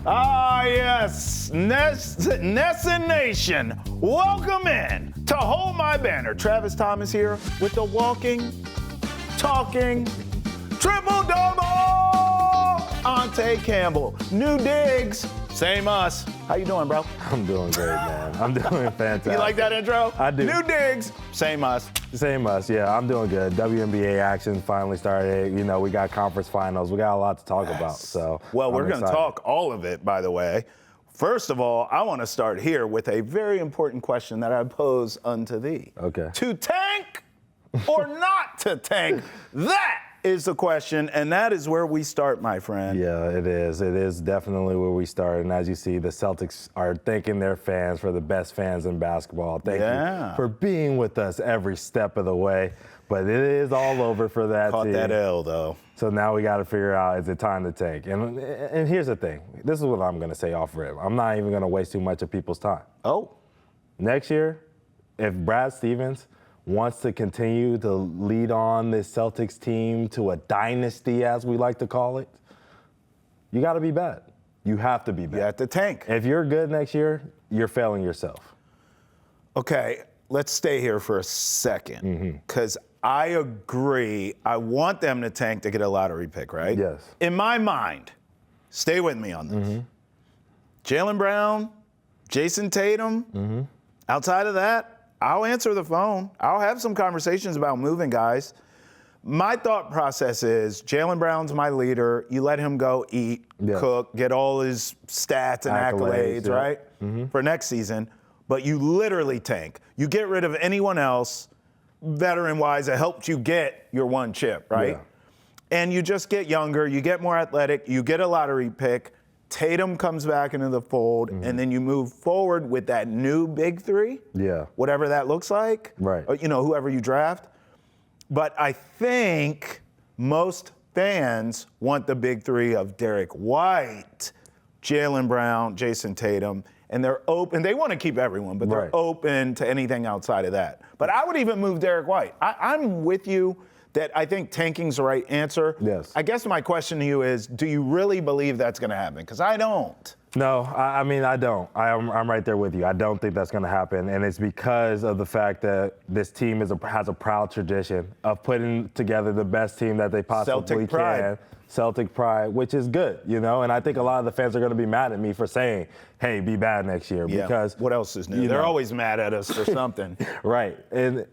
Ah, yes, Nesson Nation, welcome in to Hold My Banner. Travis Thomas here with the walking, talking, triple-double, Ante Campbell. New digs, same us. How you doing, bro? I'm doing great, man. I'm doing fantastic. You like that intro? I do. New digs, same us. Same us, yeah. I'm doing good. WNBA action finally started. You know, we got conference finals. We got a lot to talk about. So, well, we're going to talk all of it, by the way. First of all, I want to start here with a very important question that I pose unto thee. Okay. To tank or not to tank? That is the question, and that is where we start, my friend. Yeah, it is. It is definitely where we start. And as you see, the Celtics are thanking their fans for the best fans in basketball. Thank you for being with us every step of the way. But it is all over for that team. Caught that L, though. So now we got to figure out, is it time to tank? And here's the thing. This is what I'm going to say off rip. I'm not even going to waste too much of people's time. Oh. Next year, if Brad Stevens wants to continue to lead on this Celtics team to a dynasty, as we like to call it, you got to be bad. You have to be bad. You have to tank. If you're good next year, you're failing yourself. Okay, let's stay here for a second, because I agree. I want them to tank to get a lottery pick, right? Yes. In my mind, stay with me on this. Jaylen Brown, Jayson Tatum, outside of that, I'll answer the phone. I'll have some conversations about moving guys. My thought process is Jaylen Brown's my leader. You let him go eat, cook, get all his stats and accolades, right, for next season. But you literally tank. You get rid of anyone else, veteran-wise, that helped you get your one chip, right? Yeah. And you just get younger. You get more athletic. You get a lottery pick. Tatum comes back into the fold, and then you move forward with that new big three. Yeah. Whatever that looks like. Right. Or, you know, whoever you draft. But I think most fans want the big three of Derek White, Jaylen Brown, Jayson Tatum, and they're open. They want to keep everyone, but they're open to anything outside of that. But I would even move Derek White. I'm with you that I think tanking's the right answer. Yes. I guess my question to you is, do you really believe that's going to happen? Because I don't. No, I mean, I don't. I'm right there with you. I don't think that's going to happen, and it's because of the fact that this team has a proud tradition of putting together the best team that they possibly can. Celtic pride, which is good, you know, and I think a lot of the fans are going to be mad at me for saying, hey, be bad next year, because what else is new? They're always mad at us for something. Right, and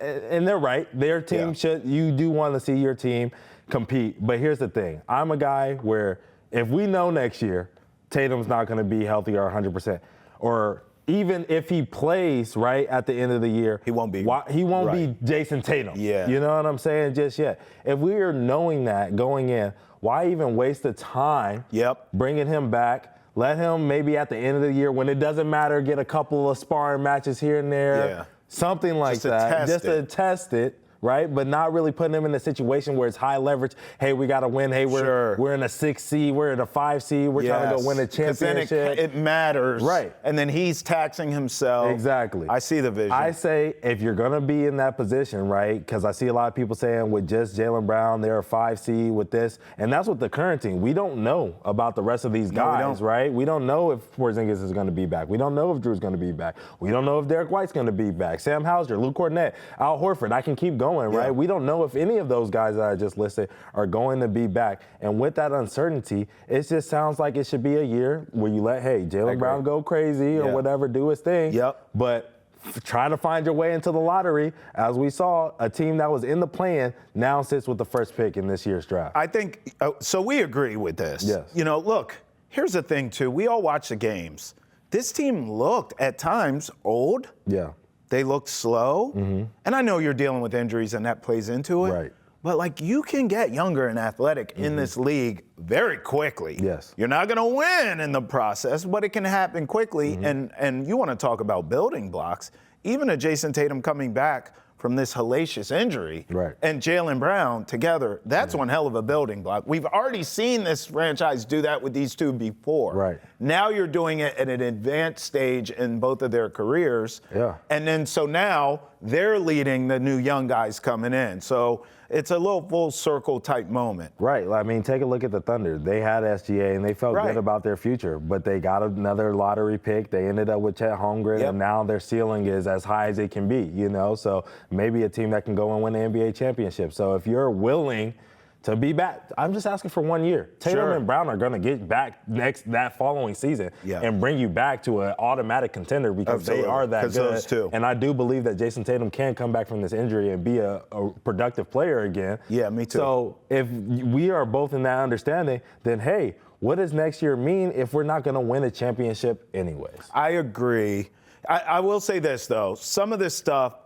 they're right. Their team you do want to see your team compete, but here's the thing. I'm a guy where if we know next year Tatum's not going to be healthy or 100%, or even if he plays right at the end of the year, he won't be. He won't be Jayson Tatum. Yeah. You know what I'm saying? Just yet. If we are knowing that going in, why even waste the time bringing him back? Let him maybe at the end of the year, when it doesn't matter, get a couple of sparring matches here and there, something like that, just to test it. Right, but not really putting him in a situation where it's high leverage. Hey, we got to win. Hey, we're in a 6 seed. We're in a 5 seed. We're trying to go win a championship. Then it matters. Right. And then he's taxing himself. Exactly. I see the vision. I say if you're going to be in that position, right, because I see a lot of people saying with just Jaylen Brown, they're a 5 seed with this. And that's what the current team. We don't know about the rest of these guys, right? We don't know if Porzingis is going to be back. We don't know if Drew's going to be back. We don't know if Derek White's going to be back. Sam Hauser, Luke Cornett, Al Horford. I can keep going. Right? We don't know if any of those guys that I just listed are going to be back. And with that uncertainty, it just sounds like it should be a year where you let, Jaylen Brown go crazy or whatever, do his thing. But try to find your way into the lottery. As we saw, a team that was in the play-in now sits with the first pick in this year's draft. I think, so we agree with this. Yes. You know, look, here's the thing, too. We all watch the games. This team looked, at times, old. Yeah. They looked slow. And I know you're dealing with injuries and that plays into it. Right. But, like, you can get younger and athletic in this league very quickly. Yes. You're not going to win in the process, but it can happen quickly. And you want to talk about building blocks. Even a Jayson Tatum coming back from this hellacious injury and Jaylen Brown together, that's one hell of a building block. We've already seen this franchise do that with these two before. Right. Now you're doing it at an advanced stage in both of their careers. Yeah. And then so now they're leading the new young guys coming in. So it's a little full circle type moment. Right. I mean, take a look at the Thunder. They had SGA and they felt good about their future, but they got another lottery pick. They ended up with Chet Holmgren, and now their ceiling is as high as it can be, you know? So maybe a team that can go and win the NBA championship. So if you're willing to be back, I'm just asking for 1 year. Tatum and Brown are going to get back that following season and bring you back to an automatic contender because they are that good. And I do believe that Jayson Tatum can come back from this injury and be a productive player again. Yeah, me too. So if we are both in that understanding, then hey, what does next year mean if we're not going to win a championship anyways? I agree. I will say this, though. Some of this stuff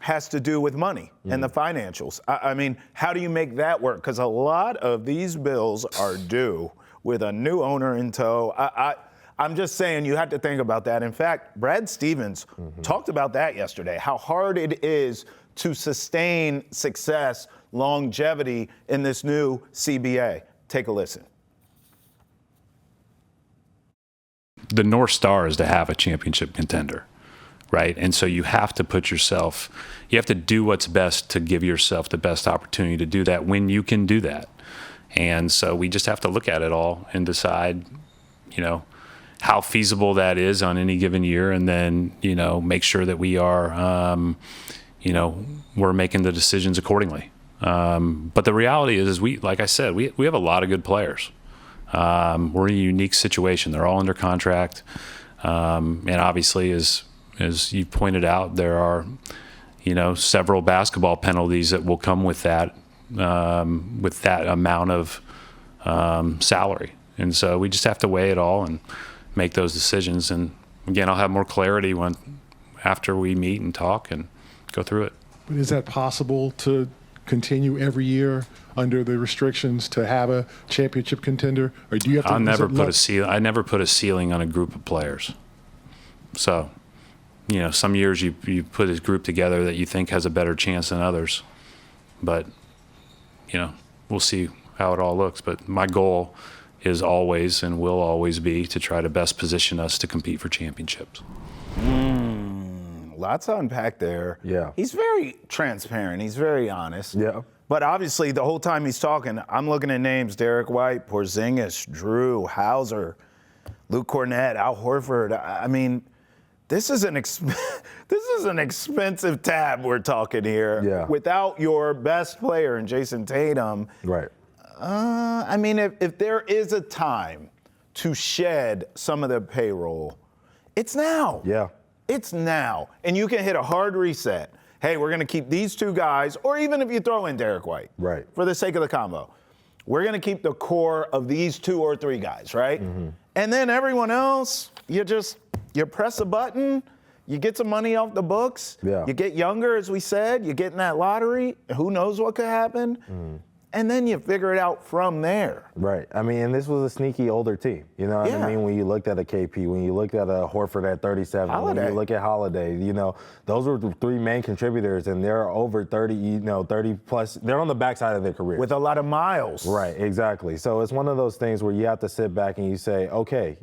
has to do with money and the financials. I mean, how do you make that work? Because a lot of these bills are due with a new owner in tow. I'm just saying you have to think about that. In fact, Brad Stevens talked about that yesterday, how hard it is to sustain success, longevity in this new CBA. Take a listen. The North Star is to have a championship contender. Right. And so you have to you have to do what's best to give yourself the best opportunity to do that when you can do that. And so we just have to look at it all and decide, you know, how feasible that is on any given year. And then, you know, make sure that we are, you know, we're making the decisions accordingly. But the reality is like I said, we have a lot of good players. We're in a unique situation. They're all under contract. And obviously, as you pointed out, there are, you know, several basketball penalties that will come with that amount of salary. And so we just have to weigh it all and make those decisions. And again, I'll have more clarity after we meet and talk and go through it. But is that possible to continue every year under the restrictions to have a championship contender, or do you have to? I never put a ceiling on a group of players. So, you know, some years you put a group together that you think has a better chance than others. But, you know, we'll see how it all looks. But my goal is always and will always be to try to best position us to compete for championships. Lots to unpack there. Yeah. He's very transparent. He's very honest. Yeah. But obviously, the whole time he's talking, I'm looking at names: Derek White, Porzingis, Drew, Hauser, Luke Cornett, Al Horford. I mean, this is an expensive tab we're talking here. Yeah. Without your best player in Jayson Tatum. Right. I mean, if there is a time to shed some of the payroll, it's now. Yeah. It's now. And you can hit a hard reset. Hey, we're going to keep these two guys, or even if you throw in Derek White. Right. For the sake of the combo. We're going to keep the core of these 2 or 3 guys, right? And then everyone else, you press a button, you get some money off the books, you get younger, as we said, you get in that lottery, who knows what could happen, and then you figure it out from there. Right. I mean, and this was a sneaky older team. You know what I mean? When you looked at a KP, when you looked at a Horford at 37, when you look at Holiday, you know, those were the 3 main contributors, and they're over 30, you know, 30 plus. They're on the backside of their career. With a lot of miles. Right, exactly. So it's one of those things where you have to sit back and you say, okay,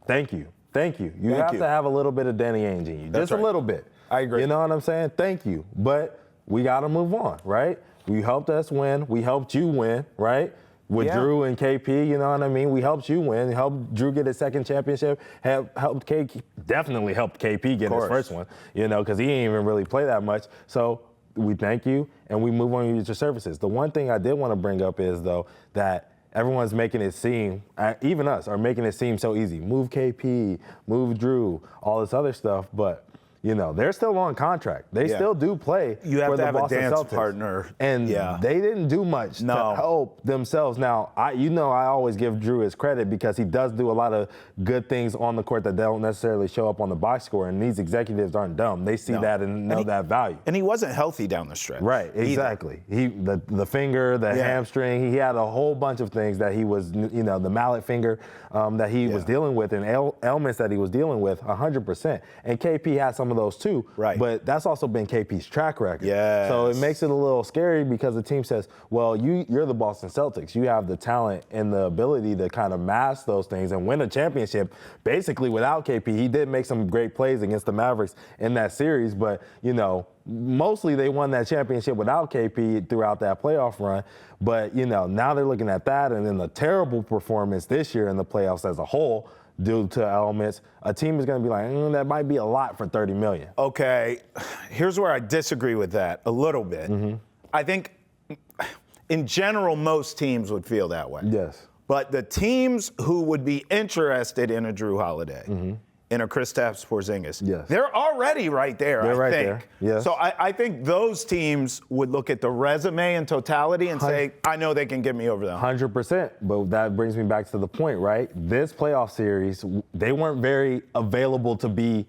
thank you. Thank you. You have to have a little bit of Danny Ainge in you. Just a little bit. I agree. You know what I'm saying? Thank you. But we got to move on, right? You helped us win. We helped you win, right? With Drew and KP, you know what I mean? We helped you win. Helped Drew get his second championship. Definitely helped KP get his first one, you know, because he didn't even really play that much. So we thank you, and we move on with your services. The one thing I did want to bring up is, though, that everyone's making it seem, even us, are making it seem so easy. Move KP, move Drew, all this other stuff, but you know, they're still on contract. They still do play for the Boston Celtics. You have to have a dance partner. And they didn't do much to help themselves. Now, I always give Drew his credit because he does do a lot of good things on the court that don't necessarily show up on the box score. And these executives aren't dumb. They see that and know that value. And he wasn't healthy down the stretch. Right, exactly. The finger, the hamstring, he had a whole bunch of things that he was, you know, the mallet finger that he was dealing with and ailments that he was dealing with 100%. And KP had some of those too. Right. But that's also been KP's track record. Yeah. So it makes it a little scary because the team says, well, you're the Boston Celtics. You have the talent and the ability to kind of mask those things and win a championship basically without KP. He did make some great plays against the Mavericks in that series, but, you know, mostly they won that championship without KP throughout that playoff run. But, now they're looking at that and then the terrible performance this year in the playoffs as a whole due to elements. A team is going to be like, that might be a lot for $30 million. Okay, here's where I disagree with that a little bit. I think in general, most teams would feel that way. Yes. But the teams who would be interested in a Drew Holiday, in a Kristaps Porzingis, yes, they're already right there, they're I right think. There. Yes. So I think those teams would look at the resume in totality and say, I know they can get me over them. 100%. But that brings me back to the point, right? This playoff series, they weren't very available to be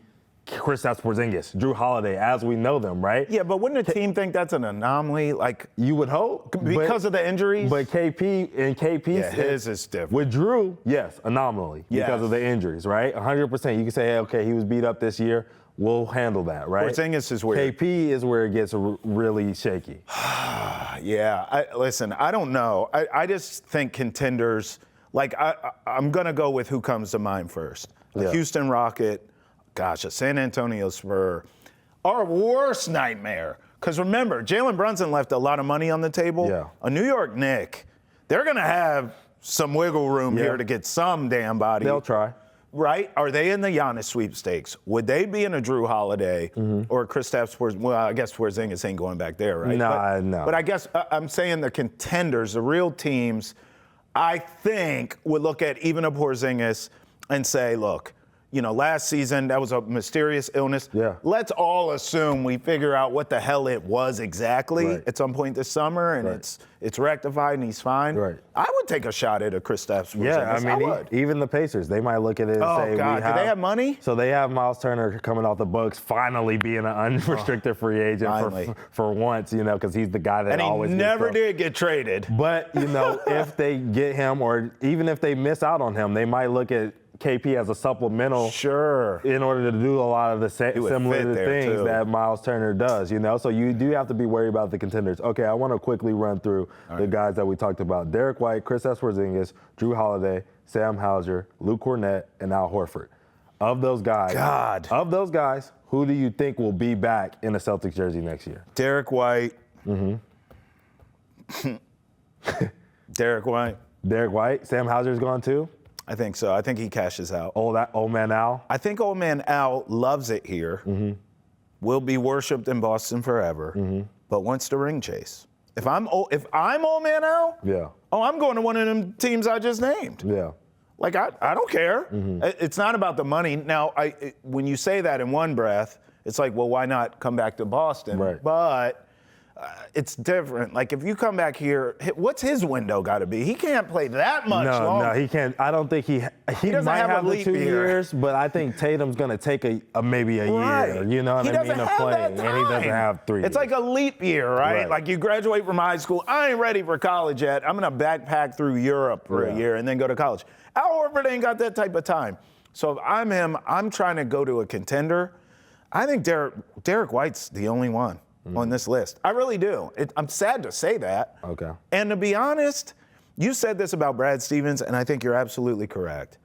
Kristaps Porzingis, Drew Holiday, as we know them, right? Yeah, but wouldn't a team think that's an anomaly? Like, you would hope. Because of the injuries? But KP's his is different. With Drew, yes, anomaly because of the injuries, right? 100%. You can say, hey, okay, he was beat up this year. We'll handle that, right? Porzingis is weird. KP is where it gets really shaky. Yeah, listen, I don't know. I just think contenders, like I'm going to go with who comes to mind first. A Houston Rocket, a San Antonio Spur, our worst nightmare. Because remember, Jalen Brunson left a lot of money on the table. Yeah. A New York Knick, they're going to have some wiggle room here to get some damn body. They'll try. Right? Are they in the Giannis sweepstakes? Would they be in a Drew Holiday or a Kristaps Porzingis? Well, I guess Porzingis ain't going back there, right? No. But I guess I'm saying the contenders, the real teams, I think would look at even a Porzingis and say, look, last season, that was a mysterious illness. Yeah. Let's all assume we figure out what the hell it was exactly at some point this summer, and it's rectified and he's fine. Right. I would take a shot at a Kristaps Porzingis. Yeah, I mean, even the Pacers, they might look at it and say, God, do they have money? So they have Miles Turner coming off the books, finally being an unrestricted free agent for once, because he's the guy that always And he never did get traded. But, if they get him, or even if they miss out on him, they might look at KP as a supplemental in order to do a lot of the similar things that Miles Turner does, So you do have to be worried about the contenders. Okay, I want to quickly run through the guys that we talked about. Derek White, Kristaps Porzingis, Drew Holiday, Sam Hauser, Luke Cornett, and Al Horford. Of those guys, who do you think will be back in a Celtics jersey next year? Derek White. Derek White. Sam Hauser's gone too? I think so. I think he cashes out. Old man Al? I think old man Al loves it here, will be worshipped in Boston forever, but wants to ring chase. If I'm old man Al, I'm going to one of them teams I just named. Yeah. Like, I don't care. It's not about the money. Now, when you say that in one breath, it's like, well, why not come back to Boston? Right. But it's different. Like, if you come back here, what's his window got to be? He can't play that much longer. No, he can't. I don't think he might have the 2 years, but I think Tatum's going to take maybe a year, you know what I mean, of playing, and he doesn't have 3 years. It's like a leap year, right? Like, you graduate from high school, I ain't ready for college yet. I'm going to backpack through Europe for a year and then go to college. Al Horford ain't got that type of time. So if I'm him, I'm trying to go to a contender. I think Derek White's the only one on this list. I really do. I'm sad to say that. Okay. And to be honest, you said this about Brad Stevens, and I think you're absolutely correct.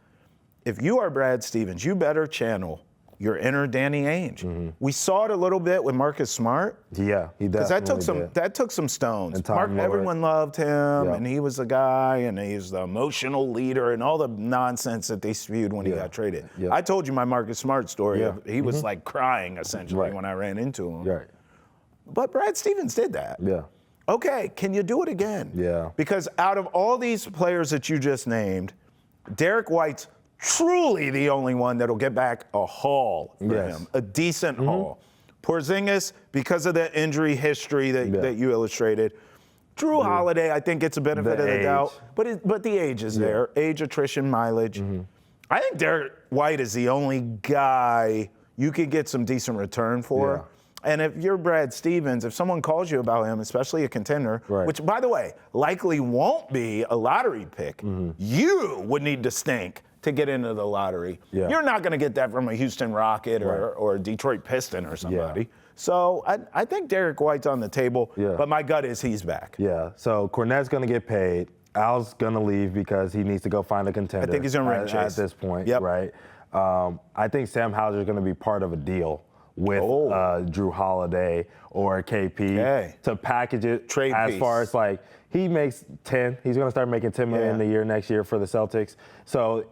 If you are Brad Stevens, you better channel your inner Danny Ainge. We saw it a little bit with Marcus Smart. Yeah, he does. Because that took some stones. Everyone loved him, and he was the guy, and he's the emotional leader, and all the nonsense that they spewed when he got traded. I told you my Marcus Smart story. He was like crying essentially when I ran into him. Right. But Brad Stevens did that. Yeah. Okay, can you do it again? Yeah. Because out of all these players that you just named, Derek White's truly the only one that'll get back a haul for him, a decent haul. Porzingis, because of the injury history that you illustrated. Drew Holiday, I think gets a benefit of the doubt, but the age is there. Age, attrition, mileage. I think Derek White is the only guy you could get some decent return for. And if you're Brad Stevens, if someone calls you about him, especially a contender, which, by the way, likely won't be a lottery pick, you would need to stink to get into the lottery. You're not going to get that from a Houston Rocket or a Detroit Piston or somebody. So I think Derek White's on the table, but my gut is he's back. Yeah, so Cornett's going to get paid. Al's going to leave because he needs to go find a contender. I think he's going to ring chase at this point, right? I think Sam Hauser is going to be part of a deal with Drew Holiday or KP to package it Trade as piece. far as like he makes 10. He's going to start making $10 million a year next year for the Celtics. So,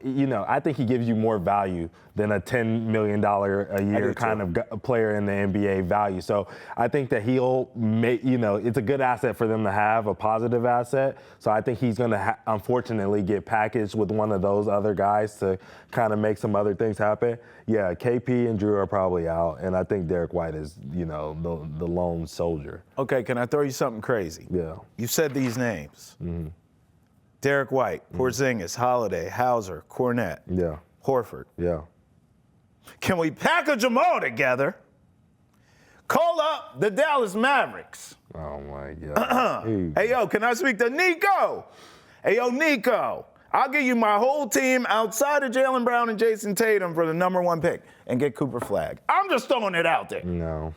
I think he gives you more value than a $10 million a year kind of player in the NBA value. So I think that he'll make, it's a good asset for them to have, a positive asset. So I think he's going to unfortunately get packaged with one of those other guys to kind of make some other things happen. Yeah, KP and Drew are probably out, and I think Derek White is, the lone soldier. Okay, can I throw you something crazy? Yeah. You said these names. Mm-hmm. Derek White, Porzingis, Holiday, Hauser, Cornette, Horford. Yeah. Can we package them all together? Call up the Dallas Mavericks. Oh, my God. Hey, yo, can I speak to Nico? Hey, yo, Nico, I'll give you my whole team outside of Jaylen Brown and Jayson Tatum for the #1 pick and get Cooper Flagg. I'm just throwing it out there. No?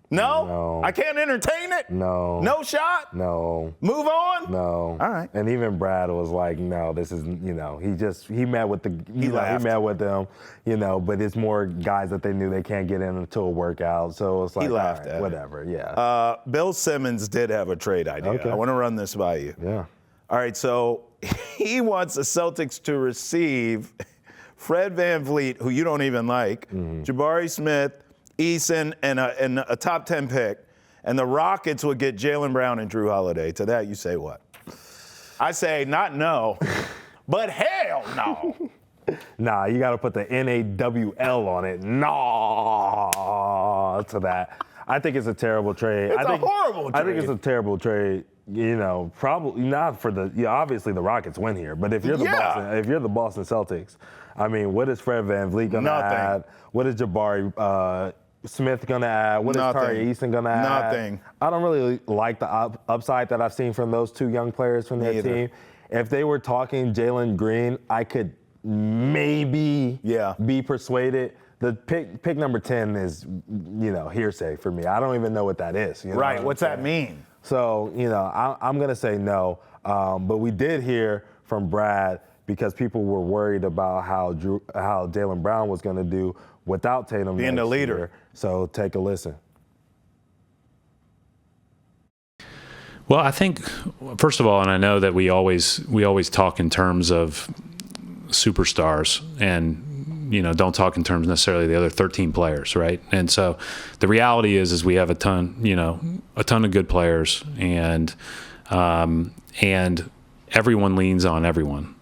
No? I can't entertain it? No. No shot? No. Move on? No. All right. And even Brad was like, no, this is, he met with He met with them, but it's more guys that they knew they can't get in until a workout. So it's like, He laughed all right, at it. whatever, yeah. Bill Simmons did have a trade idea. Okay. I want to run this by you. Yeah. All right, so he wants the Celtics to receive Fred VanVleet, who you don't even like, Jabari Smith, Eason, and a top 10 pick, and the Rockets would get Jaylen Brown and Drew Holiday. To that, you say what? I say not no, but hell no. Nah, you got to put the NAWL on it. No to that. I think it's a terrible trade. It's a horrible trade. I think it's a terrible trade. Probably not for obviously the Rockets win here, but if you're the Boston Celtics, I mean, what is Fred VanVleet gonna add? What is Jabari Smith gonna add? What is Tari Eason gonna add? Nothing. I don't really like the upside that I've seen from those two young players from their team. If they were talking Jalen Green, I could maybe be persuaded. The pick number 10 is, hearsay for me. I don't even know what that is. Right. What's that mean? So, I'm going to say no. But we did hear from Brad because people were worried about how Jaylen Brown was going to do without Tatum being the leader. Year. So take a listen. Well, I think, first of all, and I know that we always talk in terms of superstars and don't talk in terms necessarily of the other 13 players, right? And so the reality is we have a ton of good players, and everyone leans on everyone.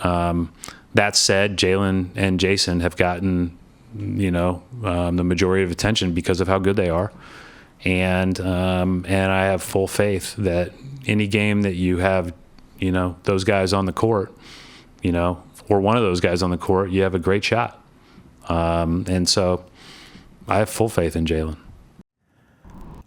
That said, Jaylen and Jayson have gotten the majority of attention because of how good they are, and I have full faith that any game that you have those guys on the court, or one of those guys on the court, you have a great shot. And so I have full faith in Jaylen.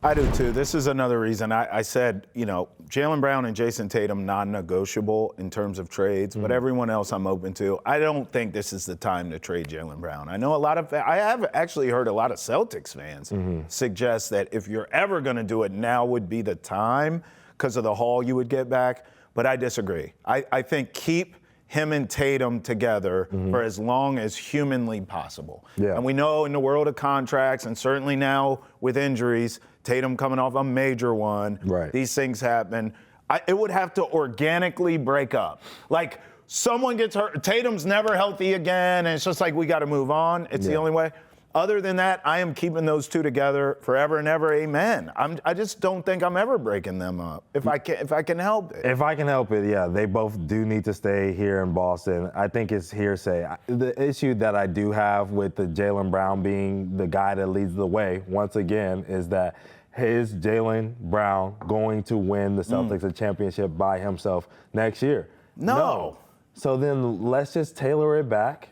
I do too. This is another reason I said, Jaylen Brown and Jayson Tatum non-negotiable in terms of trades, but everyone else I'm open to. I don't think this is the time to trade Jaylen Brown. I know I have actually heard a lot of Celtics fans suggest that if you're ever going to do it, now would be the time because of the haul you would get back. But I disagree. I think keep him and Tatum together for as long as humanly possible. Yeah. And we know in the world of contracts, and certainly now with injuries, Tatum coming off a major one, these things happen. It would have to organically break up. Like, someone gets hurt, Tatum's never healthy again, and it's just like we got to move on. It's the only way. Other than that, I am keeping those two together forever and ever. Amen. I just don't think I'm ever breaking them up if I can help it. If I can help it, yeah, they both do need to stay here in Boston. I think it's hearsay. The issue that I do have with the Jaylen Brown being the guy that leads the way, once again, is that is Jaylen Brown going to win the Celtics a championship by himself next year? No. So then let's just tailor it back.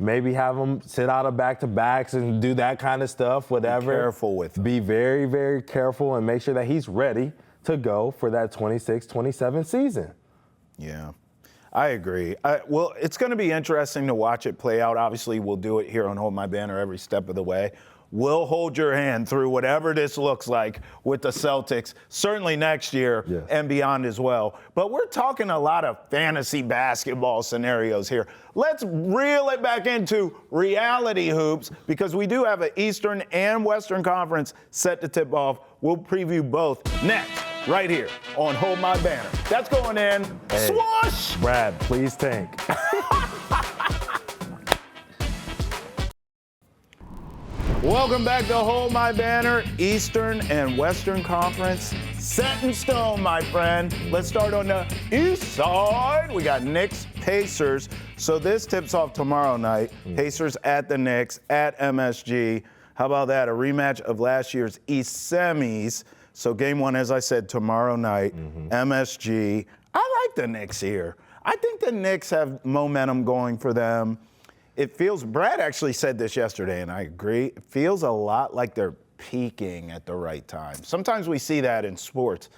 Maybe have him sit out of back-to-backs and do that kind of stuff, whatever. Be careful with him. Be very, very careful and make sure that he's ready to go for that 26-27 season. Yeah, I agree. Well, it's going to be interesting to watch it play out. Obviously, we'll do it here on Hold My Banner every step of the way. we'll hold your hand through whatever this looks like with the Celtics, certainly next year and beyond as well. But we're talking a lot of fantasy basketball scenarios here. Let's reel it back into reality hoops because we do have an Eastern and Western Conference set to tip off. We'll preview both next, right here on Hold My Banner. That's going in. Hey, swoosh! Brad, please tank. Welcome back to Hold My Banner, Eastern and Western Conference. Set in stone, my friend. Let's start on the east side. We got Knicks, Pacers. So this tips off tomorrow night. Pacers at the Knicks, at MSG. How about that? A rematch of last year's East semis. So game one, as I said, tomorrow night, MSG. I like the Knicks here. I think the Knicks have momentum going for them. It feels, Brad actually said this yesterday, and I agree, it feels a lot like they're peaking at the right time. Sometimes we see that in sports.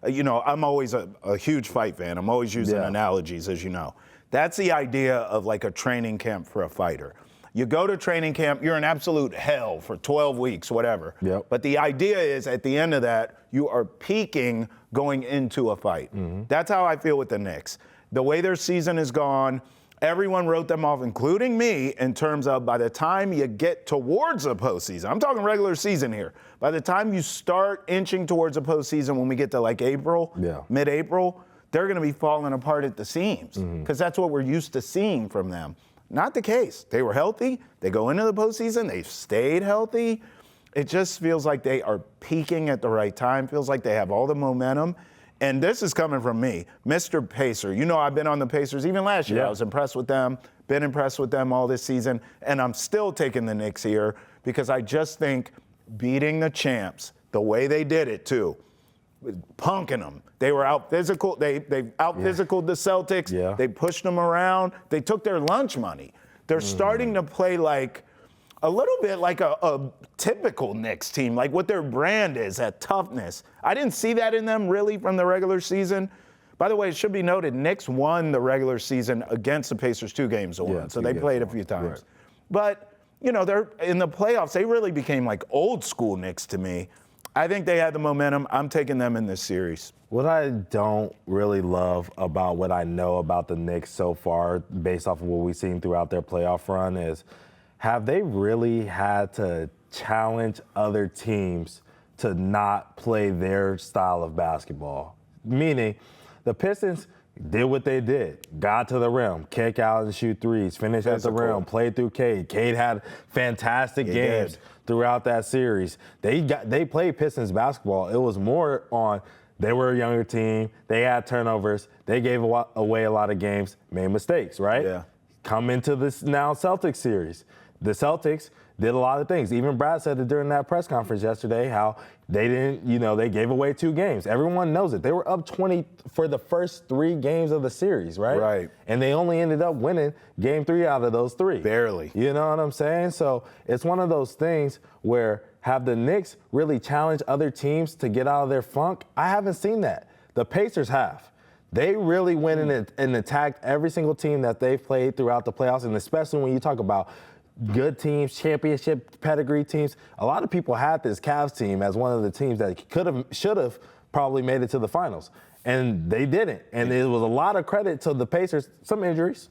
I'm always a huge fight fan. I'm always using analogies, as you know. That's the idea of like a training camp for a fighter. You go to training camp, you're in absolute hell for 12 weeks, whatever. But the idea is at the end of that, you are peaking going into a fight. That's how I feel with the Knicks. The way their season is gone, everyone wrote them off, including me, in terms of by the time you get towards the postseason, I'm talking regular season here, by the time you start inching towards the postseason when we get to like April, mid-April, they're going to be falling apart at the seams because that's what we're used to seeing from them. Not the case. They were healthy. They go into the postseason. They've stayed healthy. It just feels like they are peaking at the right time. Feels like they have all the momentum. And this is coming from me, Mr. Pacer. You know I've been on the Pacers even last year. I was impressed with them, been impressed with them all this season, and I'm still taking the Knicks here because I just think beating the champs, the way they did it too, punking them. They were out physical. They out physicaled the Celtics. They pushed them around. They took their lunch money. They're starting to play like a little bit like a typical Knicks team, like what their brand is, that toughness. I didn't see that in them really from the regular season. By the way, it should be noted, Knicks won the regular season against the Pacers 2 games to 1, so they played a few times. But, they're in the playoffs, they really became like old school Knicks to me. I think they had the momentum. I'm taking them in this series. What I don't really love about what I know about the Knicks so far, based off of what we've seen throughout their playoff run, is have they really had to challenge other teams to not play their style of basketball? Meaning, the Pistons did what they did, got to the rim, kick out and shoot threes, finish at the rim, played through Cade. Cade had fantastic games throughout that series. They played Pistons basketball. It was more on they were a younger team, they had turnovers, they gave away a lot of games, made mistakes, right? Come into this now Celtics series. The Celtics did a lot of things. Even Brad said it during that press conference yesterday, how they didn't, they gave away 2 games. Everyone knows it. They were up 20 for the first 3 games of the series, right? Right. And they only ended up winning game 3 out of those 3. Barely. You know what I'm saying? So it's one of those things where have the Knicks really challenged other teams to get out of their funk? I haven't seen that. The Pacers have. They really went in and attacked every single team that they've played throughout the playoffs, and especially when you talk about good teams, championship pedigree teams. A lot of people had this Cavs team as one of the teams that should have probably made it to the finals. And they didn't. And it was a lot of credit to the Pacers. Some injuries.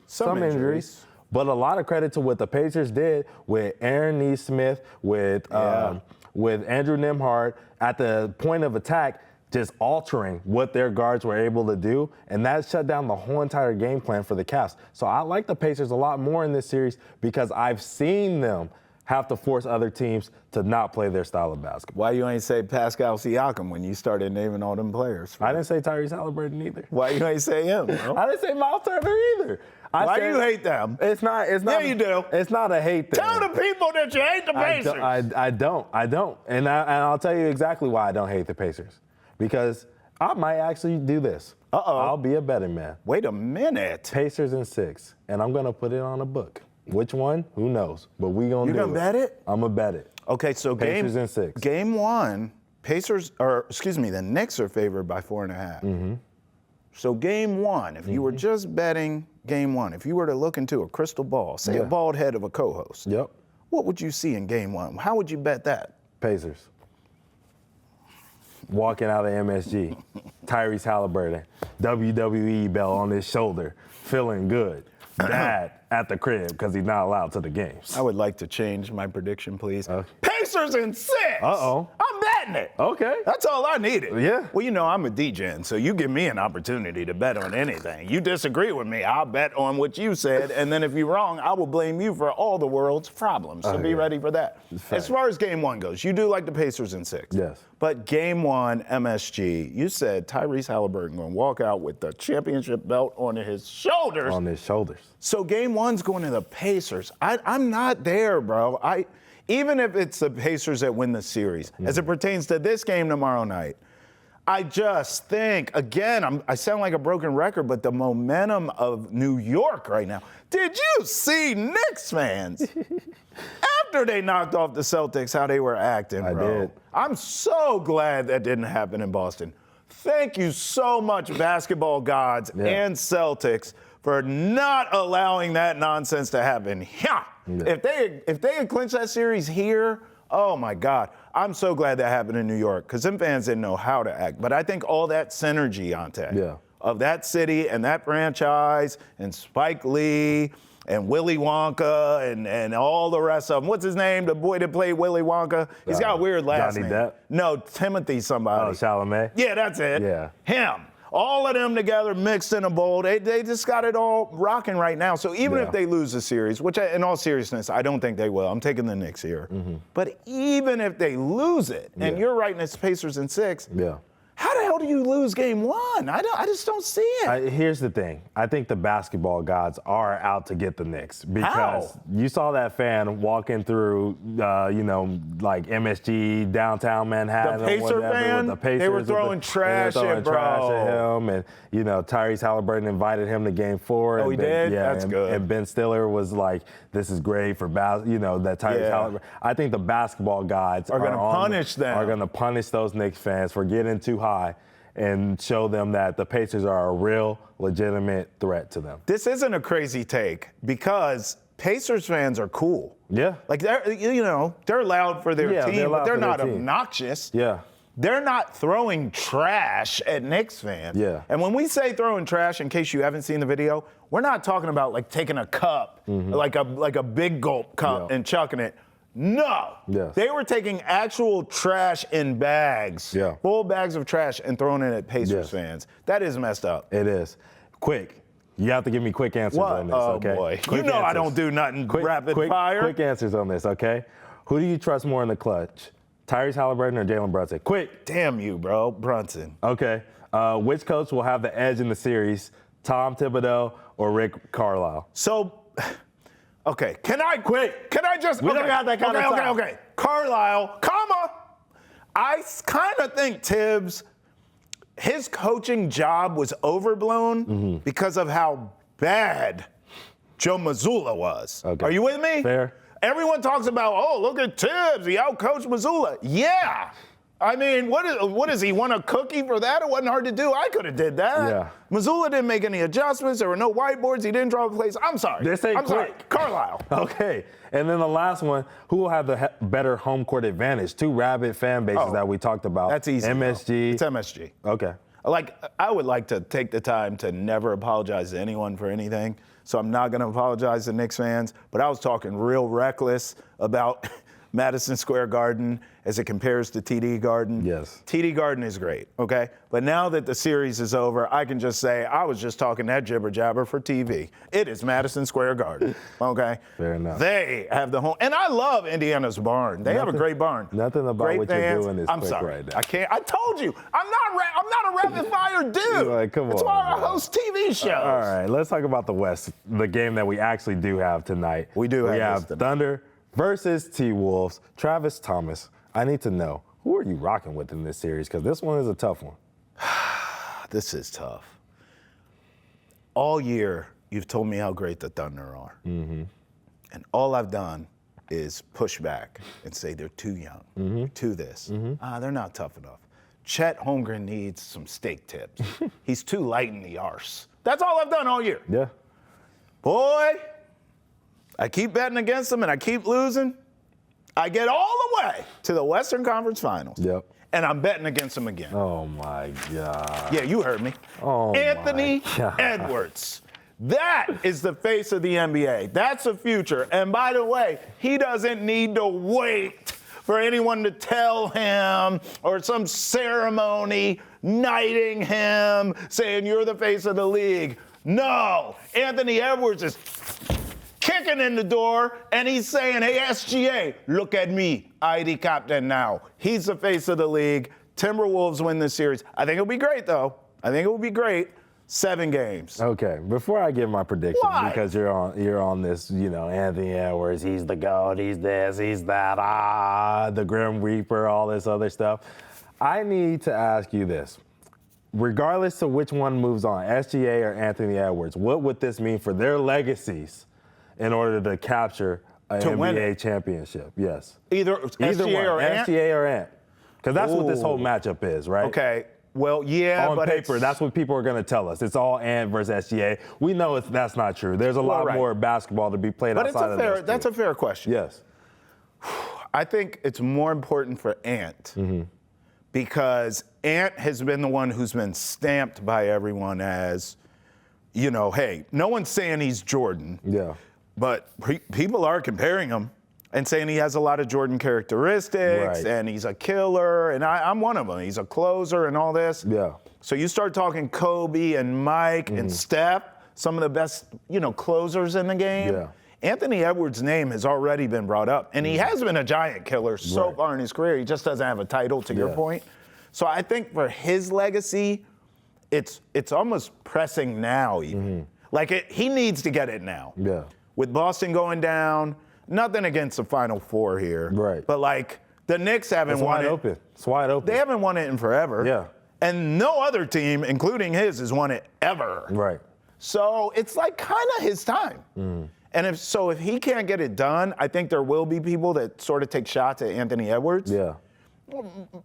But a lot of credit to what the Pacers did with Aaron Nesmith, with Andrew Nembhard at the point of attack, just altering what their guards were able to do, and that shut down the whole entire game plan for the Cavs. So I like the Pacers a lot more in this series because I've seen them have to force other teams to not play their style of basketball. Why you ain't say Pascal Siakam when you started naming all them players? I didn't say Tyrese Haliburton either. Why you ain't say him? Bro? I didn't say Miles Turner either. Why do you hate them? It's not. Yeah, you do. It's not a hate thing. Tell the people that you hate the Pacers. I don't. And I'll tell you exactly why I don't hate the Pacers. Because I might actually do this. I'll be a betting man. Wait a minute. Pacers in 6, and I'm going to put it on a book. Which one? Who knows? But we going to do it. You going to bet it? I'm going to bet it. Okay, so Pacers in 6. Game 1, the Knicks are favored by 4.5. So game 1, if you were just betting game 1, if you were to look into a crystal ball, say a bald head of a co-host, what would you see in game one? How would you bet that? Pacers. Walking out of MSG. Tyrese Haliburton. WWE belt on his shoulder. Feeling good. Dad at the crib because he's not allowed to the games. I would like to change my prediction, please. Okay. Pacers in 6. Uh-oh. I'm betting it. Okay. That's all I needed. Yeah. Well, you know, I'm a DJ, so you give me an opportunity to bet on anything. You disagree with me, I'll bet on what you said, and then if you're wrong, I will blame you for all the world's problems. So be ready for that. As far as game one goes, you do like the Pacers in 6. Yes. But game one, MSG, you said Tyrese Haliburton going to walk out with the championship belt on his shoulders. On his shoulders. So game one's going to the Pacers. I'm not there, bro. Even if it's the Pacers that win the series, as it pertains to this game tomorrow night, I just think, again, I sound like a broken record, but the momentum of New York right now. Did you see Knicks fans? After they knocked off the Celtics, how they were acting, bro. I did. I'm so glad that didn't happen in Boston. Thank you so much, basketball gods and Celtics, for not allowing that nonsense to happen. Yeah. If they had clinched that series here, oh my God. I'm so glad that happened in New York because them fans didn't know how to act. But I think all that synergy, Ante, of that city and that franchise and Spike Lee and Willy Wonka and all the rest of them. What's his name? The boy that played Willy Wonka? He's got a weird last Johnny name. Depp? No, Timothy somebody. Oh, Chalamet? Yeah, that's it. Yeah. Him. All of them together mixed in a bowl. They just got it all rocking right now. So even if they lose the series, which in all seriousness, I don't think they will. I'm taking the Knicks here. But even if they lose it, and you're right, and it's Pacers in 6, how the hell do you lose game one? I just don't see it. Here's the thing. I think the basketball gods are out to get the Knicks because you saw that fan walking through, like MSG, downtown Manhattan. The Pacer fan? The Pacers, they were throwing trash at him. And, Tyrese Haliburton invited him to game 4. Oh, he did? Yeah, That's good. And Ben Stiller was like, this is great for, that Tyrese Haliburton. I think the basketball gods are going to punish them. Are going to punish those Knicks fans for getting too high and show them that the Pacers are a real, legitimate threat to them. This isn't a crazy take because Pacers fans are cool. Yeah. Like, they're loud for their team, but they're not obnoxious. Yeah. They're not throwing trash at Knicks fans. Yeah. And when we say throwing trash, in case you haven't seen the video, we're not talking about like taking a cup, like a big gulp cup and chucking it. No. Yes. They were taking actual trash in bags, full bags of trash, and throwing it at Pacers fans. That is messed up. It is. Quick. You have to give me quick answers on this, okay? Oh, boy. Quick I answers. don't do nothing rapid fire. Quick answers on this, okay? Who do you trust more in the clutch? Tyrese Haliburton or Jalen Brunson? Quick. Damn you, bro. Brunson. Okay. Which coach will have the edge in the series? Tom Thibodeau or Rick Carlisle? So, okay. Can I just... We don't got that kind of time. Okay. Carlisle, I kind of think Tibbs, his coaching job was overblown because of how bad Joe Mazzulla was. Okay. Are you with me? Fair. Everyone talks about, look at Tibbs, he outcoached Mazzulla. Yeah. I mean, what is he, want a cookie for that? It wasn't hard to do. I could have did that. Yeah. Mazzulla didn't make any adjustments. There were no whiteboards. He didn't draw plays. I'm sorry. This ain't I'm sorry. quick. Carlisle. Okay. And then the last one, who will have the better home court advantage? 2 rabid fan bases that we talked about. That's easy. MSG. It's MSG. Okay. I would like to take the time to never apologize to anyone for anything. So I'm not going to apologize to Knicks fans. But I was talking real reckless about Madison Square Garden as it compares to TD Garden. Yes. TD Garden is great, okay? But now that the series is over, I can just say I was just talking that jibber jabber for TV. It is Madison Square Garden, okay? Fair enough. They have the home, and I love Indiana's barn. They have a great barn. Nothing about great what fans. you're doing is I'm quick sorry. right now. I can't. I told you, I'm not a rapid fire dude. You're like, come That's on, why I bro. host TV shows. All right, let's talk about the West, the game that we actually do have tonight. We do have We have this tonight. Thunder versus T-Wolves. Travis Thomas, I need to know, who are you rocking with in this series? Because this one is a tough one. This is tough. All year, you've told me how great the Thunder are. And all I've done is push back and say they're too young, too this. They're not tough enough. Chet Holmgren needs some steak tips. He's too light in the arse. That's all I've done all year. Yeah. Boy, I keep betting against them and I keep losing. I get all the way to the Western Conference Finals. Yep. And I'm betting against him again. Oh, my God. Yeah, you heard me. Oh, Anthony my God. Edwards. That is the face of the NBA. That's the future. And by the way, he doesn't need to wait for anyone to tell him or some ceremony knighting him, saying you're the face of the league. No, Anthony Edwards is kicking in the door, and he's saying, hey, SGA, look at me. I the captain now. He's the face of the league. Timberwolves win this series. I think it'll be great, though. I think it will be great. 7 games. Okay, before I give my prediction, Why? because you're on this, Anthony Edwards, he's the GOAT, he's this, he's that, the Grim Reaper, all this other stuff. I need to ask you this. Regardless of which one moves on, SGA or Anthony Edwards, what would this mean for their legacies in order to capture an NBA championship? Yes. Either SGA one, or Ant? SGA or Ant. Because that's what this whole matchup is, right? Okay. Well, yeah, on but paper, that's what people are going to tell us. It's all Ant versus SGA. We know that's not true. There's a lot more basketball to be played outside of this. That's a fair question. Yes. I think it's more important for Ant because Ant has been the one who's been stamped by everyone as, hey, no one's saying he's Jordan. Yeah. But people are comparing him and saying he has a lot of Jordan characteristics and he's a killer, and I'm one of them. He's a closer and all this. Yeah. So you start talking Kobe and Mike and Steph, some of the best, closers in the game. Yeah. Anthony Edwards' name has already been brought up, and he has been a giant killer so far in his career. He just doesn't have a title, to your point. So I think for his legacy, it's almost pressing now even. He needs to get it now. Yeah. With Boston going down, nothing against the Final Four here. Right. But the Knicks haven't won it. Open. It's wide open. They haven't won it in forever. Yeah. And no other team, including his, has won it ever. Right. So it's kind of his time. And if he can't get it done, I think there will be people that sort of take shots at Anthony Edwards. Yeah.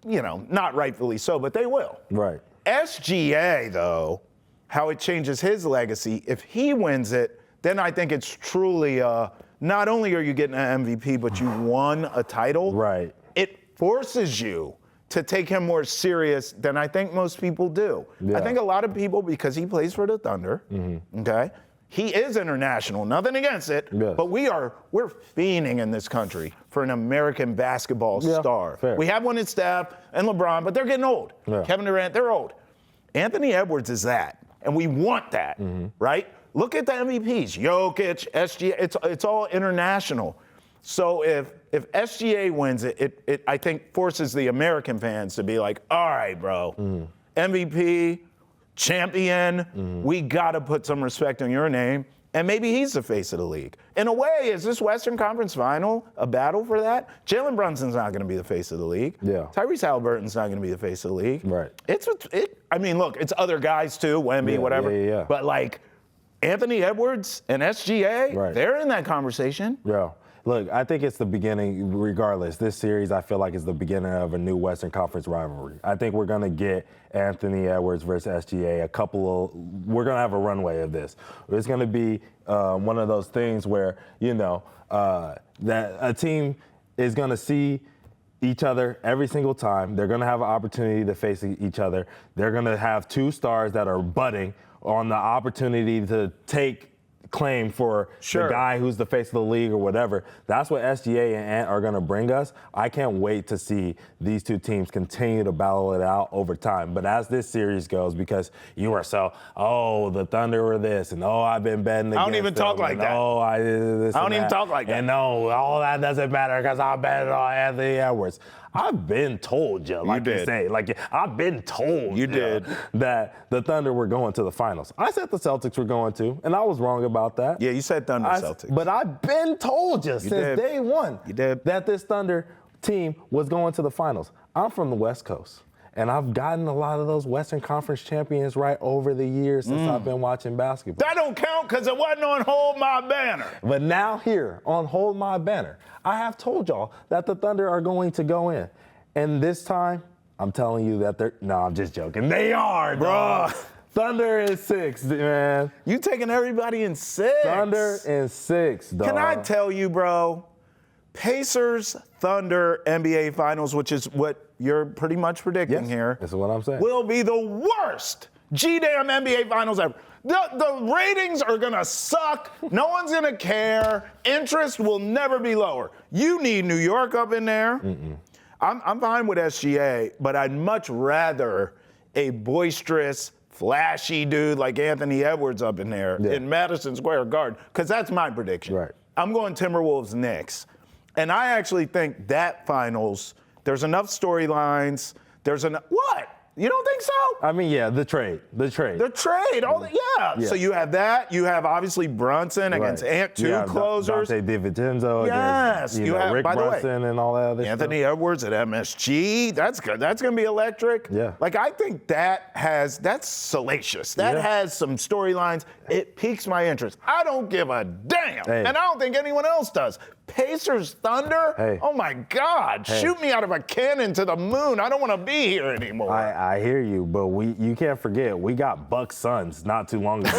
Not rightfully so, but they will. Right. SGA, though, how it changes his legacy, if he wins it, then I think it's truly not only are you getting an MVP, but you won a title. Right. It forces you to take him more serious than I think most people do. Yeah. I think a lot of people, because he plays for the Thunder, okay, he is international, nothing against it, but we're fiending in this country for an American basketball star. Fair. We have one in Steph and LeBron, but they're getting old. Yeah. Kevin Durant, they're old. Anthony Edwards is that, and we want that, right? Look at the MVPs, Jokic, SGA, it's all international. So if SGA wins it, it I think forces the American fans to be like, all right, bro, MVP, champion, we got to put some respect on your name. And maybe he's the face of the league. In a way, is this Western Conference Final a battle for that? Jalen Brunson's not going to be the face of the league. Yeah. Tyrese Haliburton's not going to be the face of the league. Right. Look, it's other guys too, Wemby, whatever. Yeah. But Anthony Edwards and SGA, they're in that conversation. Yeah. Look, I think it's the beginning, regardless. This series, I feel like, is the beginning of a new Western Conference rivalry. I think we're going to get Anthony Edwards versus SGA, we're going to have a runway of this. It's going to be one of those things where, that a team is going to see each other every single time. They're going to have an opportunity to face each other. They're going to have two stars that are budding on the opportunity to take claim for the guy who's the face of the league or whatever. That's what SGA and Ant are going to bring us. I can't wait to see these two teams continue to battle it out over time. But as this series goes, because you are the Thunder were this, and I've been betting against I don't even talk like that. I did this. I don't even talk like that. And no, all that doesn't matter because I bet on Anthony Edwards. I've been told you, like you say, I've been told that the Thunder were going to the finals. I said the Celtics were going to, and I was wrong about that. Yeah, you said Thunder Celtics. But I've been told you since day one that this Thunder team was going to the finals. I'm from the West Coast, and I've gotten a lot of those Western Conference champions right over the years since I've been watching basketball. That don't count because it wasn't on Hold My Banner. But now here on Hold My Banner, I have told y'all that the Thunder are going to go in. And this time, I'm telling you that I'm just joking. They are, bro. Thunder in 6, man. You taking everybody in 6. Thunder in 6, dog. Can I tell you, bro, Pacers Thunder NBA Finals, which is what you're pretty much predicting here. That's what I'm saying. Will be the worst G-damn NBA Finals ever. The ratings are going to suck. No one's going to care. Interest will never be lower. You need New York up in there. I'm fine with SGA, but I'd much rather a boisterous, flashy dude like Anthony Edwards up in there in Madison Square Garden, because that's my prediction. Right. I'm going Timberwolves Knicks. And I actually think that finals, there's enough storylines. There's enough. What? You don't think so? I mean, yeah, the trade. The trade. Yeah. So you have that. You have obviously Brunson against two closers. Dante DiVincenzo Yes. against have Rick Brunson and all that other Anthony stuff. Edwards at MSG. That's good. That's going to be electric. Yeah. Like, I think that's salacious. That has some storylines. It piques my interest. I don't give a damn. Hey. And I don't think anyone else does. Pacers Thunder? Hey. Oh, my God. Hey. Shoot me out of a cannon to the moon. I don't want to be here anymore. I hear you, but you can't forget, we got Bucks Suns not too long ago.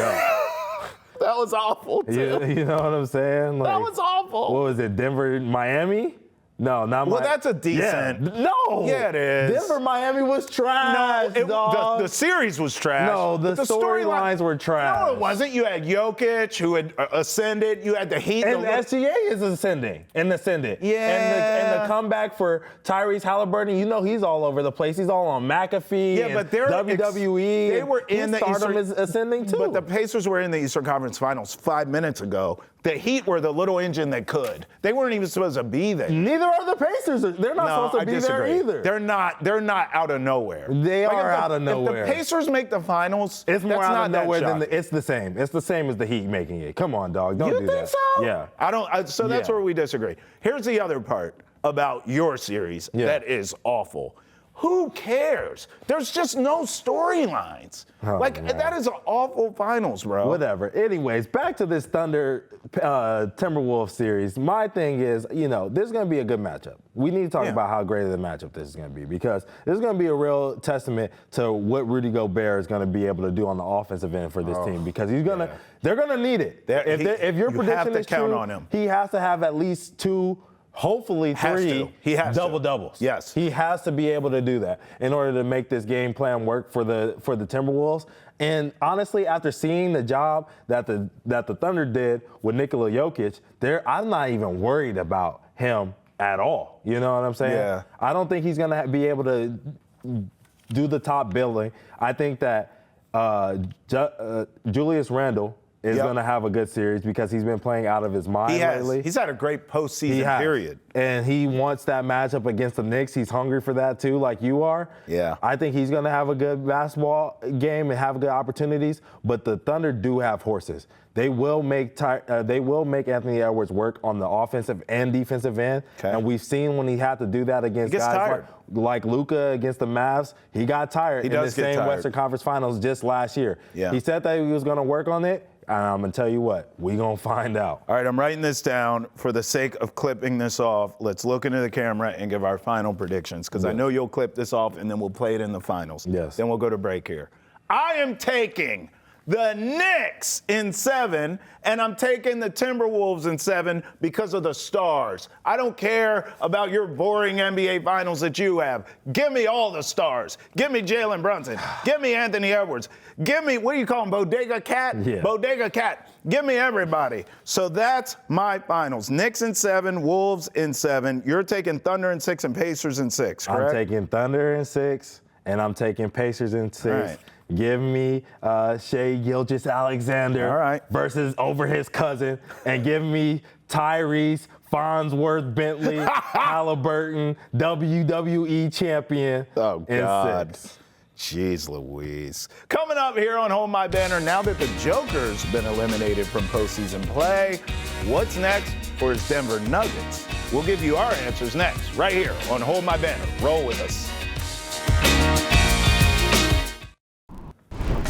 That was awful, too. You know what I'm saying? Like, That was awful. What was it, Denver, Miami? No, not Miami. Well, that's a decent. Yeah. No. Yeah, it is. Denver, Miami was trash, dog. The series was trash. No, the storylines were trash. No, it wasn't. You had Jokic, who had ascended. You had the Heat. And SGA is ascending. Yeah. And the comeback for Tyrese Haliburton, you know he's all over the place. He's all on McAfee. Yeah, but they're WWE. They were in the Stardom is ascending too. But the Pacers were in the Eastern Conference Finals 5 minutes ago. The Heat were the little engine that could. They weren't even supposed to be there. Neither are the Pacers. They're not supposed to be there either. They're not out of nowhere. They are out of nowhere. If the Pacers make the finals, it's more out of nowhere than it's the same. It's the same as the Heat making it. Come on, dog. Don't do that. You think so? Yeah. I don't. So that's where we disagree. Here's the other part about your series that is awful. Who cares? There's just no storylines. Oh, that is an awful finals, bro. Whatever. Anyways, back to this Thunder Timberwolves series. My thing is, this is going to be a good matchup. We need to talk about how great of the matchup this is going to be, because this is going to be a real testament to what Rudy Gobert is going to be able to do on the offensive end for this team, because they're going to need it. If your prediction is true, on him. He has to have at least 2, hopefully 3 double-doubles. Yes. He has to be able to do that in order to make this game plan work for the Timberwolves. And honestly, after seeing the job that the Thunder did with Nikola Jokic, I'm not even worried about him at all. You know what I'm saying? Yeah. I don't think he's going to be able to do the top billing. I think that Julius Randle is going to have a good series because he's been playing out of his mind lately. He's had a great postseason period. And he wants that matchup against the Knicks. He's hungry for that too, like you are. Yeah. I think he's going to have a good basketball game and have good opportunities. But the Thunder do have horses. They will make Anthony Edwards work on the offensive and defensive end. Okay. And we've seen when he had to do that against guys like Luka against the Mavs, he got tired in the same Western Conference Finals just last year. Yeah. He said that he was going to work on it. And I'm going to tell you what, we're going to find out. All right, I'm writing this down for the sake of clipping this off. Let's look into the camera and give our final predictions, because I know you'll clip this off and then we'll play it in the finals. Yes. Then we'll go to break here. I am taking the Knicks in 7, and I'm taking the Timberwolves in 7 because of the stars. I don't care about your boring NBA finals that you have. Give me all the stars. Give me Jalen Brunson. Give me Anthony Edwards. Give me, what do you call him, Bodega Cat? Yeah. Bodega Cat. Give me everybody. So that's my finals. Knicks in 7, Wolves in 7. You're taking Thunder in 6 and Pacers in 6, correct? I'm taking Thunder in 6, and I'm taking Pacers in 6. Right. Give me Shai Gilgeous-Alexander versus over his cousin, and give me Tyrese Farnsworth Bentley Haliburton WWE champion in 6. Jeez Louise. Coming up here on Hold My Banner, now that the Joker's been eliminated from postseason play, what's next for his Denver Nuggets? We'll give you our answers next, right here on Hold My Banner. Roll with us.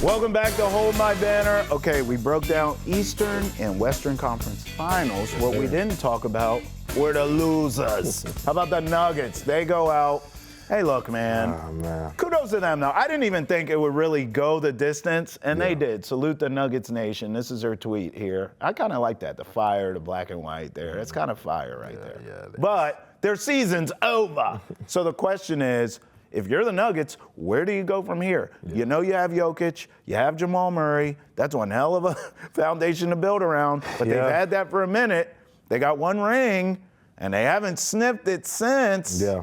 Welcome back to Hold My Banner. Okay, we broke down Eastern and Western Conference Finals. What we didn't talk about were the losers. How about the Nuggets? They go out Hey, look, man. Oh, man. Kudos to them, though. I didn't even think it would really go the distance, and they did. Salute the Nuggets Nation. This is their tweet here. I kind of like that, the fire, the black and white there. It's kind of fire right there. Yeah, but their season's over. So the question is, if you're the Nuggets, where do you go from here? Yeah. You know you have Jokic, you have Jamal Murray. That's one hell of a foundation to build around. But they've had that for a minute. They got one ring, and they haven't sniffed it since. Yeah.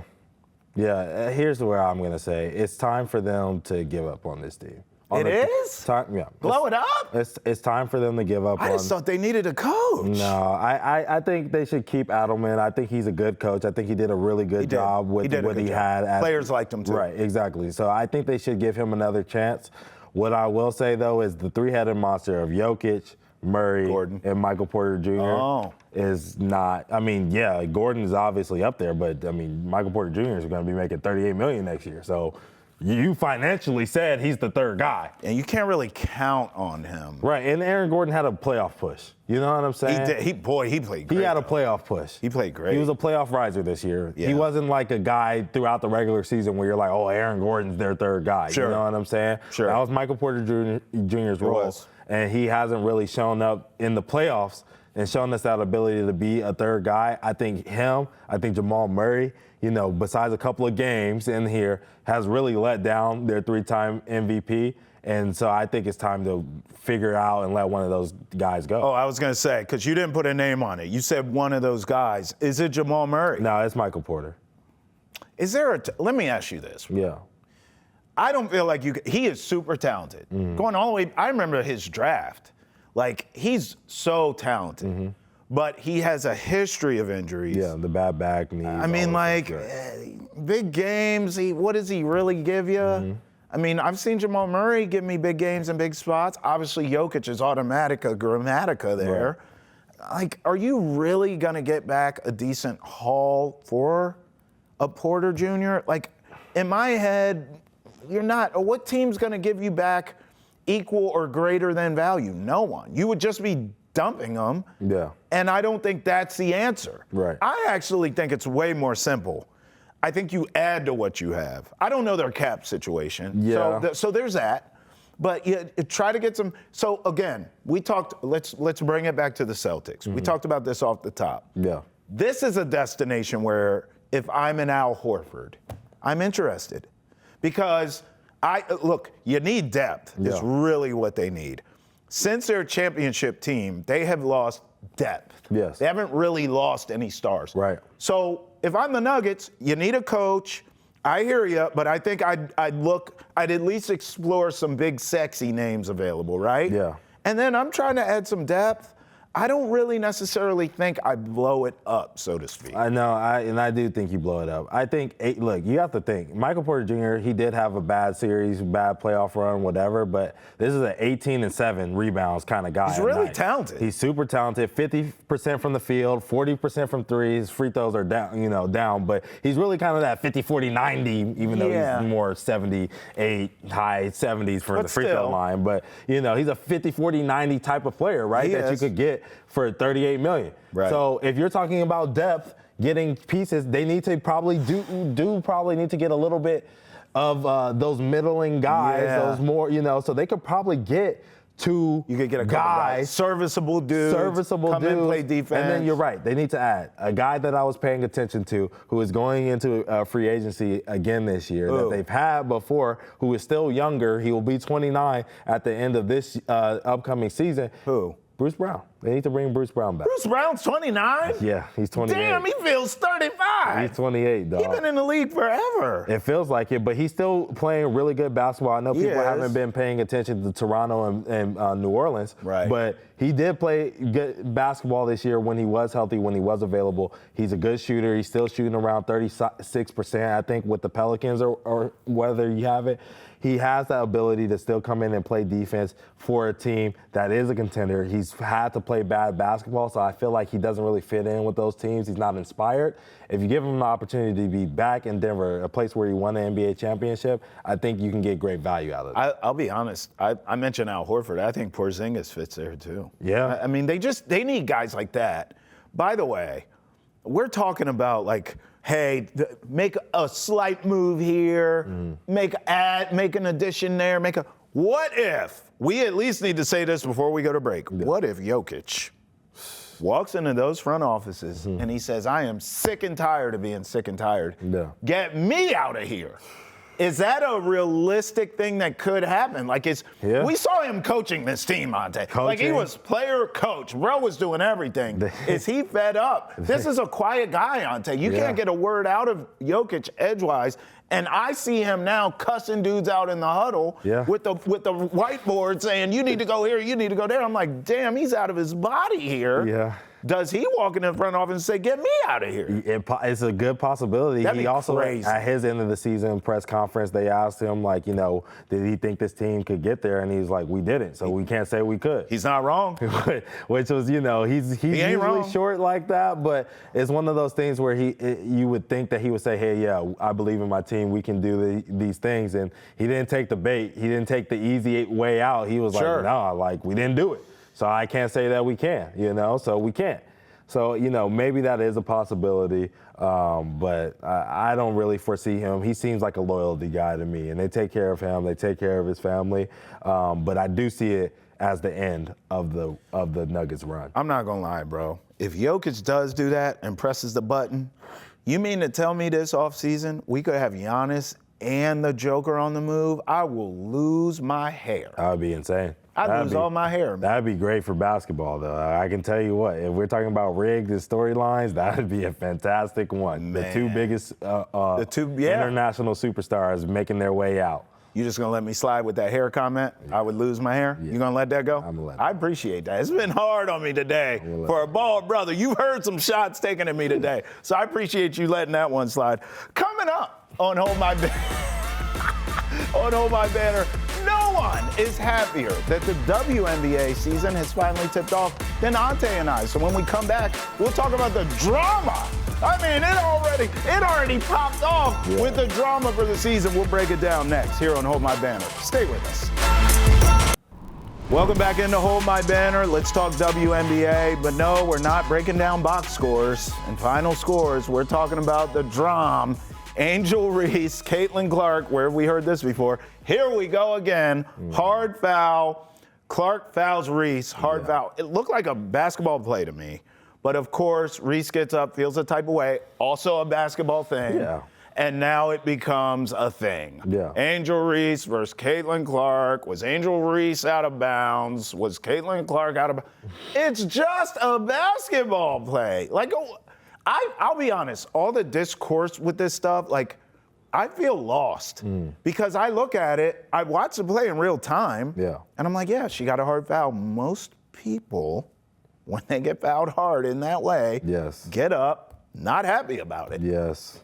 Yeah, here's where I'm going to say. It's time for them to give up on this team. It is? Yeah. Blow it up? It's time for them to give up on. I just thought they needed a coach. No, I think they should keep Adelman. I think he's a good coach. I think he did a really good job with what he had. Players liked him too. Right, exactly. So I think they should give him another chance. What I will say, though, is the three-headed monster of Jokic, Murray, Gordon, and Michael Porter Jr. Is not. I mean, yeah, Gordon is obviously up there, but I mean, Michael Porter Jr. is going to be making $38 million next year. So you financially said he's the third guy, and you can't really count on him. Right, and Aaron Gordon had a playoff push. You know what I'm saying? He did. He played great. He had a playoff push. He played great. He was a playoff riser this year. Yeah. He wasn't like a guy throughout the regular season where you're like, oh, Aaron Gordon's their third guy. Sure. You know what I'm saying? Sure. That was Michael Porter Jr.'s role, and he hasn't really shown up in the playoffs and shown us that ability to be a third guy. I think Jamal Murray, you know, besides a couple of games in here, has really let down their three-time MVP. And so I think it's time to figure out and let one of those guys go. Oh, I was going to say, because you didn't put a name on it. You said one of those guys. Is it Jamal Murray? No, it's Michael Porter. Is there let me ask you this. Yeah. I don't feel like he is super talented. Going all the way, I remember his draft. Like, he's so talented. But he has a history of injuries. Yeah, the bad back, knees. I mean, like, big games, what does he really give you? I mean, I've seen Jamal Murray give me big games and big spots. Obviously, Jokic is automatica, grammatica there. Right. Like, are you really going to get back a decent haul for a Porter Jr.? Like, in my head, you're not. What team's going to give you back equal or greater than value? No one. You would just be dumping them. Yeah. And I don't think that's the answer. Right. I actually think it's way more simple. I think you add to what you have. I don't know their cap situation. Yeah. So there's that. But you try to get some. So again, we talked. Let's bring it back to the Celtics. We talked about this off the top. Yeah. This is a destination where if I'm an Al Horford, I'm interested, because look, you need depth. Yeah. Is really what they need. Since their championship team, they have lost depth. Yes. They haven't really lost any stars. Right. So if I'm the Nuggets, you need a coach. I hear you, but I think I'd at least explore some big, sexy names available, right? Yeah. And then I'm trying to add some depth. I don't really necessarily think I blow it up, so to speak. I know, and I do think you blow it up. I think, look, you have to think. Michael Porter Jr., he did have a bad series, bad playoff run, whatever, but this is an 18-7 rebounds kind of guy. He's really talented. He's super talented, 50% from the field, 40% from threes. Free throws are down, but he's really kind of that 50-40-90, even though he's more 78, high 70s for the free throw line. But, he's a 50-40-90 type of player, right, that you could get for $38 million. Right. So if you're talking about depth, getting pieces, they need to probably probably need to get a little bit of those middling guys, those more, so they could probably get two you could get a guys, serviceable dudes, come in, play defense. And then you're right, they need to add a guy that I was paying attention to who is going into free agency again this year that they've had before, who is still younger. He will be 29 at the end of this upcoming season. Who? Bruce Brown. They need to bring Bruce Brown back. Bruce Brown's 29? Yeah, he's 28. Damn, he feels 35. He's 28, dog. He's been in the league forever. It feels like it, but he's still playing really good basketball. I know people haven't been paying attention to Toronto and New Orleans, right? But he did play good basketball this year when he was healthy, when he was available. He's a good shooter. He's still shooting around 36%, I think, with the Pelicans or whether you have it. He has that ability to still come in and play defense for a team that is a contender. He's had to play bad basketball, so I feel like he doesn't really fit in with those teams. He's not inspired. If you give him an opportunity to be back in Denver, a place where he won the NBA championship, I think you can get great value out of it. I'll be honest. I mentioned Al Horford. I think Porzingis fits there too. Yeah. I mean, they need guys like that. By the way, we're talking about like hey, make a slight move here, make an addition there, what if, we at least need to say this before we go to break, what if Jokic walks into those front offices and he says, I am sick and tired of being sick and tired. Yeah. Get me out of here. Is that a realistic thing that could happen? Like, we saw him coaching this team, Monte. Like, he was player coach. Bro was doing everything. Is he fed up? This is a quiet guy, Ante. You can't get a word out of Jokic edgewise. And I see him now cussing dudes out in the huddle with the whiteboard saying, you need to go here, you need to go there. I'm like, damn, he's out of his body here. Yeah. Does he walk in the front office and say, get me out of here? It's a good possibility. That'd be also, crazy. At his end of the season press conference, they asked him, like, did he think this team could get there? And he's like, we didn't, so we can't say we could. He's not wrong. Which was, he's usually wrong. short like that, but it's one of those things where you would think that he would say, hey, yeah, I believe in my team. We can do these things. And he didn't take the bait. He didn't take the easy way out. He was like, no, we didn't do it. So I can't say that we can, so we can't. So, maybe that is a possibility, but I don't really foresee him. He seems like a loyalty guy to me, and they take care of him. They take care of his family, but I do see it as the end of the Nuggets run. I'm not going to lie, bro. If Jokic does do that and presses the button, you mean to tell me this offseason we could have Giannis and the Joker on the move? I will lose my hair. That would be insane. I'd lose all my hair, man. That'd be great for basketball, though. I can tell you what, if we're talking about rigged and storylines, that'd be a fantastic one. Man. The two biggest international superstars making their way out. You just gonna let me slide with that hair comment? I would lose my hair? Yeah. You gonna let that go? I'm gonna let it. I appreciate that. It's been hard on me today for a bald brother. You've heard some shots taken at me today, so I appreciate you letting that one slide. Coming up on Hold My Banner, no one is happier that the WNBA season has finally tipped off than Ante and I. So when we come back, we'll talk about the drama. I mean, it already popped off with the drama for the season. We'll break it down next here on Hold My Banner. Stay with us. Welcome back into Hold My Banner. Let's talk WNBA. But no, we're not breaking down box scores and final scores. We're talking about the drama. Angel Reese, Caitlin Clark, where have we heard this before? Here we go again. Hard foul. Clark fouls Reese. Hard foul. It looked like a basketball play to me. But of course, Reese gets up, feels a type of way. Also a basketball thing. Yeah. And now it becomes a thing. Yeah. Angel Reese versus Caitlin Clark. Was Angel Reese out of bounds? Was Caitlin Clark out of bounds? It's just a basketball play. Like, I'll be honest, all the discourse with this stuff, like, I feel lost because I look at it, I watch the play in real time, and I'm like, yeah, she got a hard foul. Most people, when they get fouled hard in that way, get up, not happy about it. Yes.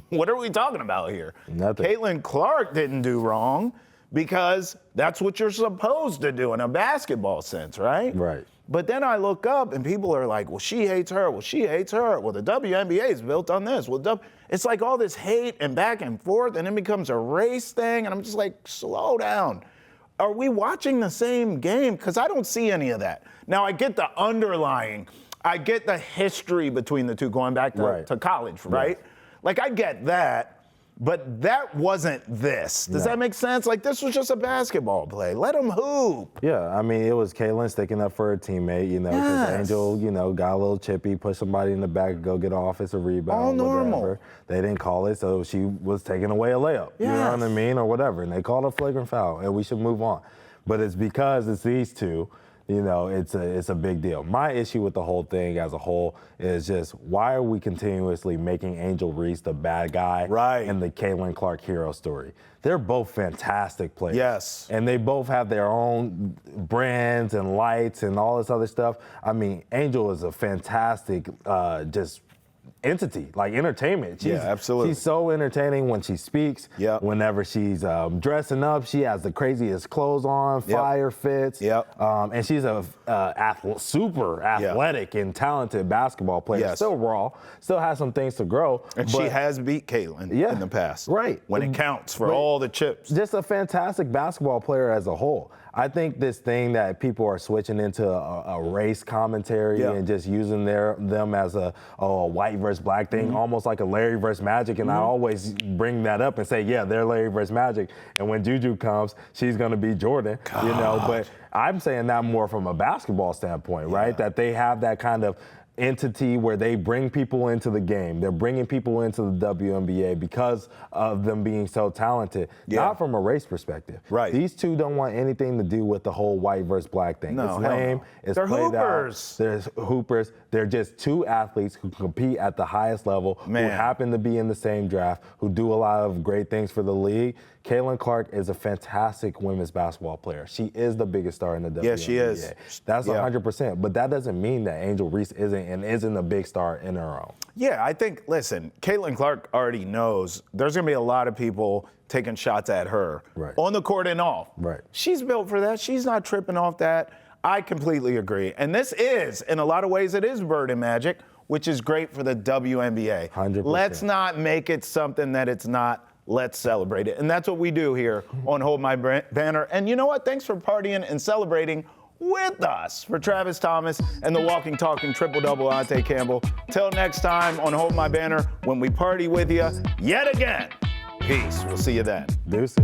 What are we talking about here? Nothing. Caitlin Clark didn't do wrong because that's what you're supposed to do in a basketball sense, right? Right. But then I look up and people are like, well, she hates her. Well, she hates her. Well, the WNBA is built on this. Well, it's like all this hate and back and forth, and it becomes a race thing. And I'm just like, slow down. Are we watching the same game? Because I don't see any of that. Now, I get the underlying. I get the history between the two going back to college, right? Like, I get that. But that wasn't this. Does that make sense? Like, this was just a basketball play. Let them hoop. Yeah, I mean, it was Caitlin sticking up for her teammate, because Angel, got a little chippy, pushed somebody in the back, go get an offensive rebound. All normal. They didn't call it, so she was taking away a layup. You know what I mean? Or whatever. And they called a flagrant foul, and we should move on. But it's because it's these two. It's a big deal. My issue with the whole thing as a whole is just why are we continuously making Angel Reese the bad guy in the Caitlin Clark hero story? They're both fantastic players. Yes. And they both have their own brands and lights and all this other stuff. I mean, Angel is a fantastic entity, like entertainment. Absolutely. She's so entertaining when she speaks. Whenever she's dressing up, she has the craziest clothes on, fire fits. And she's a super athletic and talented basketball player. Still raw, still has some things to grow. And she has beat Caitlin in the past. Right. When it counts for all the chips. Just a fantastic basketball player as a whole. I think this thing that people are switching into a race commentary and just using them as a white versus black thing, almost like a Larry versus Magic. And I always bring that up and say, yeah, they're Larry versus Magic. And when Juju comes, she's going to be Jordan, you know. But I'm saying that more from a basketball standpoint, right? That they have that kind of entity where they bring people into the game. They're bringing people into the WNBA because of them being so talented, not from a race perspective. Right. These two don't want anything to do with the whole white versus black thing. No, it's lame. It's they're played hoopers. out. There's hoopers. They're just two athletes who compete at the highest level, who happen to be in the same draft, who do a lot of great things for the league. Caitlin Clark is a fantastic women's basketball player. She is the biggest star in the WNBA. Yeah, she is. That's 100%. But that doesn't mean that Angel Reese isn't a big star in her own. Yeah, I think, listen, Caitlin Clark already knows there's going to be a lot of people taking shots at her on the court and off. Right. She's built for that. She's not tripping off that. I completely agree. And this is, in a lot of ways, it is Bird and Magic, which is great for the WNBA. 100%. Let's not make it something that it's not. Let's celebrate it. And that's what we do here on Hold My Banner. And you know what? Thanks for partying and celebrating with us. For Travis Thomas and the walking, talking, triple-double Ante Campbell. Till next time on Hold My Banner, when we party with you yet again. Peace. We'll see you then. Deuces.